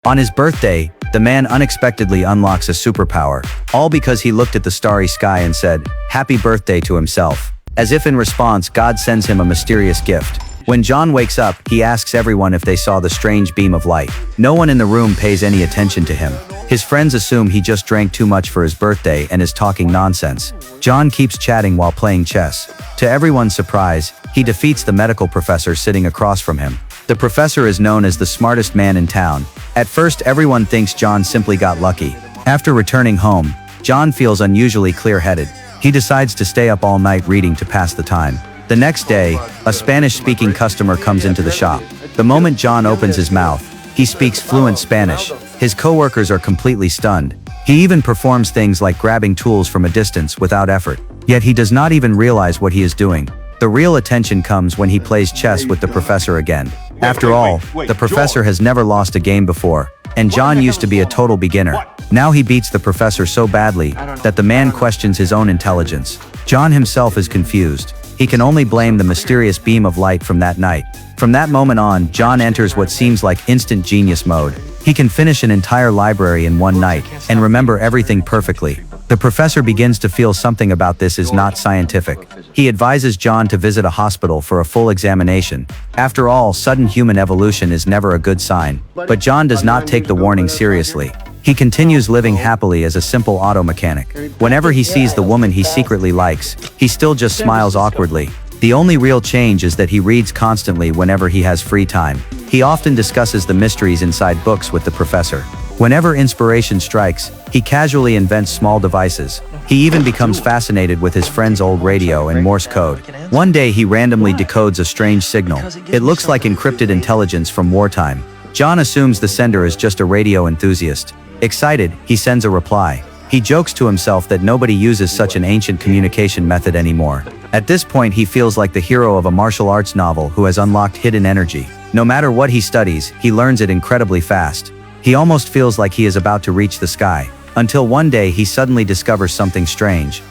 On his birthday, the man unexpectedly unlocks a superpower, all because he looked at the starry sky and said, "Happy birthday" to himself. As if in response, God sends him a mysterious gift. When John wakes up, he asks everyone if they saw the strange beam of light. No one in the room pays any attention to him. His friends assume he just drank too much for his birthday and is talking nonsense. John keeps chatting while playing chess. To everyone's surprise, he defeats the medical professor sitting across from him. The professor is known as the smartest man in town. At first, everyone thinks John simply got lucky. After returning home, John feels unusually clear-headed. He decides to stay up all night reading to pass the time. The next day, a Spanish-speaking customer comes into the shop. The moment John opens his mouth, he speaks fluent Spanish. His coworkers are completely stunned. He even performs things like grabbing tools from a distance without effort. Yet he does not even realize what he is doing. The real attention comes when he plays chess with the professor again. After all, the professor has never lost a game before, and John used to be a total beginner. Now he beats the professor so badly that the man questions his own intelligence. John himself is confused. He can only blame the mysterious beam of light from that night. From that moment on, John enters what seems like instant genius mode. He can finish an entire library in one night and remember everything perfectly. The professor begins to feel something about this is not scientific. He advises John to visit a hospital for a full examination. After all, sudden human evolution is never a good sign. But John does not take the warning seriously. He continues living happily as a simple auto mechanic. Whenever he sees the woman he secretly likes, he still just smiles awkwardly. The only real change is that he reads constantly whenever he has free time. He often discusses the mysteries inside books with the professor. Whenever inspiration strikes, he casually invents small devices. He even becomes fascinated with his friend's old radio and Morse code. One day he randomly decodes a strange signal. It looks like encrypted intelligence from wartime. John assumes the sender is just a radio enthusiast. Excited, he sends a reply. He jokes to himself that nobody uses such an ancient communication method anymore. At this point, he feels like the hero of a martial arts novel who has unlocked hidden energy. No matter what he studies, he learns it incredibly fast. He almost feels like he is about to reach the sky, until one day he suddenly discovers something strange.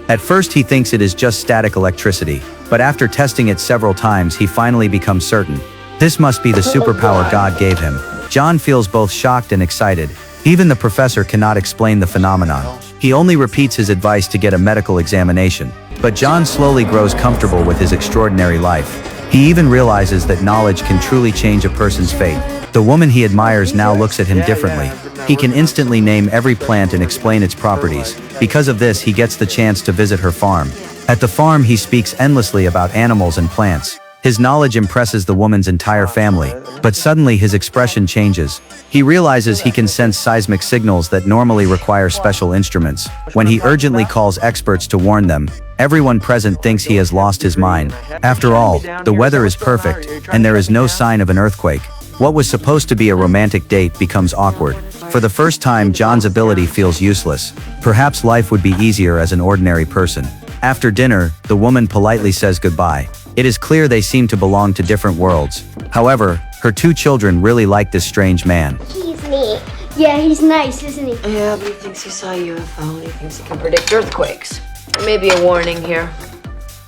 At first he thinks it is just static electricity, but after testing it several times he finally becomes certain. This must be the superpower God gave him. John feels both shocked and excited. Even the professor cannot explain the phenomenon. He only repeats his advice to get a medical examination. But John slowly grows comfortable with his extraordinary life. He even realizes that knowledge can truly change a person's fate. The woman he admires now looks at him differently. He can instantly name every plant and explain its properties. Because of this, he gets the chance to visit her farm. At the farm, he speaks endlessly about animals and plants. His knowledge impresses the woman's entire family, but suddenly his expression changes. He realizes he can sense seismic signals that normally require special instruments. When he urgently calls experts to warn them, everyone present thinks he has lost his mind. After all, the weather is perfect, and there is no sign of an earthquake. What was supposed to be a romantic date becomes awkward. For the first time, John's ability feels useless. Perhaps life would be easier as an ordinary person. After dinner, the woman politely says goodbye. It is clear they seem to belong to different worlds. However, her two children really like this strange man. He's neat. Yeah, he's nice, isn't he? Yeah, but he thinks he saw a UFO and he thinks he can predict earthquakes. There may be a warning here.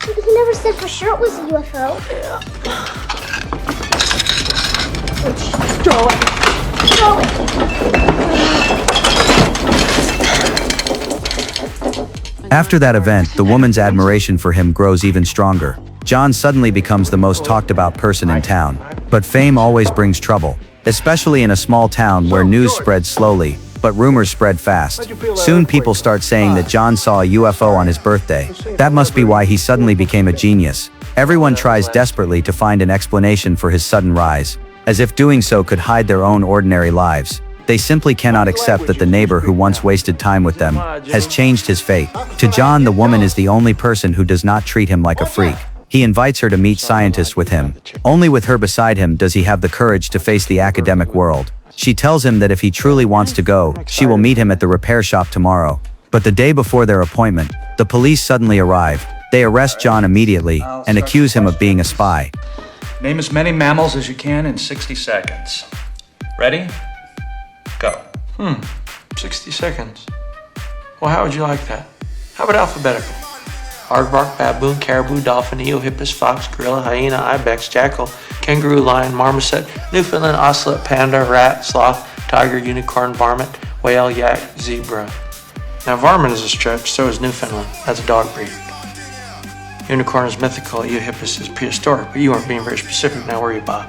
He never said for sure it was a UFO. Yeah. Throw it. Throw it. After that event, the woman's admiration for him grows even stronger. John suddenly becomes the most talked about person in town. But fame always brings trouble, especially in a small town where news spreads slowly, but rumors spread fast. Soon people start saying that John saw a UFO on his birthday. That must be why he suddenly became a genius. Everyone tries desperately to find an explanation for his sudden rise, as if doing so could hide their own ordinary lives. They simply cannot accept that the neighbor who once wasted time with them has changed his fate. To John, the woman is the only person who does not treat him like a freak. He invites her to meet scientists with him. Only with her beside him does he have the courage to face the academic world. She tells him that if he truly wants to go, she will meet him at the repair shop tomorrow. But the day before their appointment, the police suddenly arrive. They arrest John immediately and accuse him of being a spy. Name as many mammals as you can in 60 seconds. Ready? Go. 60 seconds. Well, how would you like that? How about alphabetical? Aardvark, baboon, caribou, dolphin, eel, hippus, fox, gorilla, hyena, ibex, jackal, kangaroo, lion, marmoset, Newfoundland, ocelot, panda, rat, sloth, tiger, unicorn, varmint, whale, yak, zebra. Now varmint is a stretch, so is Newfoundland. That's a dog breed. Unicorn is mythical, Eohippus is prehistoric, but you aren't being very specific now, were you, Bob?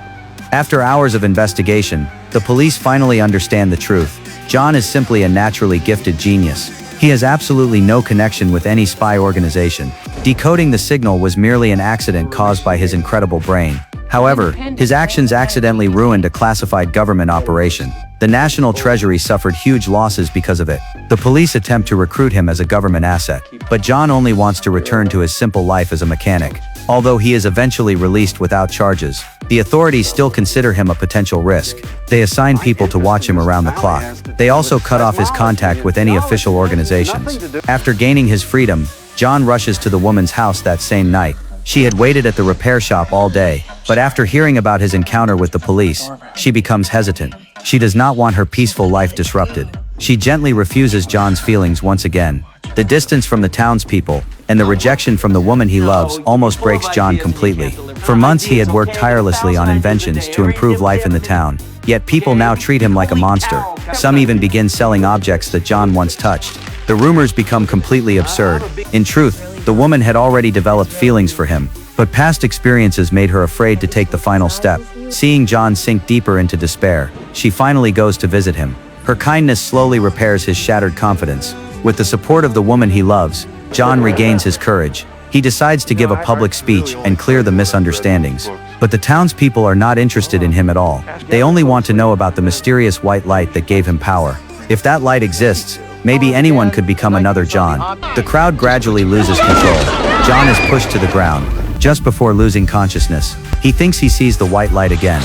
After hours of investigation, the police finally understand the truth. John is simply a naturally gifted genius. He has absolutely no connection with any spy organization. Decoding the signal was merely an accident caused by his incredible brain. However, his actions accidentally ruined a classified government operation. The National Treasury suffered huge losses because of it. The police attempt to recruit him as a government asset, but John only wants to return to his simple life as a mechanic. Although he is eventually released without charges, the authorities still consider him a potential risk. They assign people to watch him around the clock. They also cut off his contact with any official organizations. After gaining his freedom, John rushes to the woman's house that same night. She had waited at the repair shop all day, but after hearing about his encounter with the police, she becomes hesitant. She does not want her peaceful life disrupted. She gently refuses John's feelings once again. The distance from the townspeople and the rejection from the woman he loves almost breaks John completely. For months he had worked tirelessly on inventions to improve life in the town, yet people now treat him like a monster. Some even begin selling objects that John once touched. The rumors become completely absurd. In truth, the woman had already developed feelings for him, but past experiences made her afraid to take the final step. Seeing John sink deeper into despair, she finally goes to visit him. Her kindness slowly repairs his shattered confidence. With the support of the woman he loves, John regains his courage. He decides to give a public speech and clear the misunderstandings. But the townspeople are not interested in him at all. They only want to know about the mysterious white light that gave him power. If that light exists, maybe anyone could become another John. The crowd gradually loses control. John is pushed to the ground. Just before losing consciousness, he thinks he sees the white light again.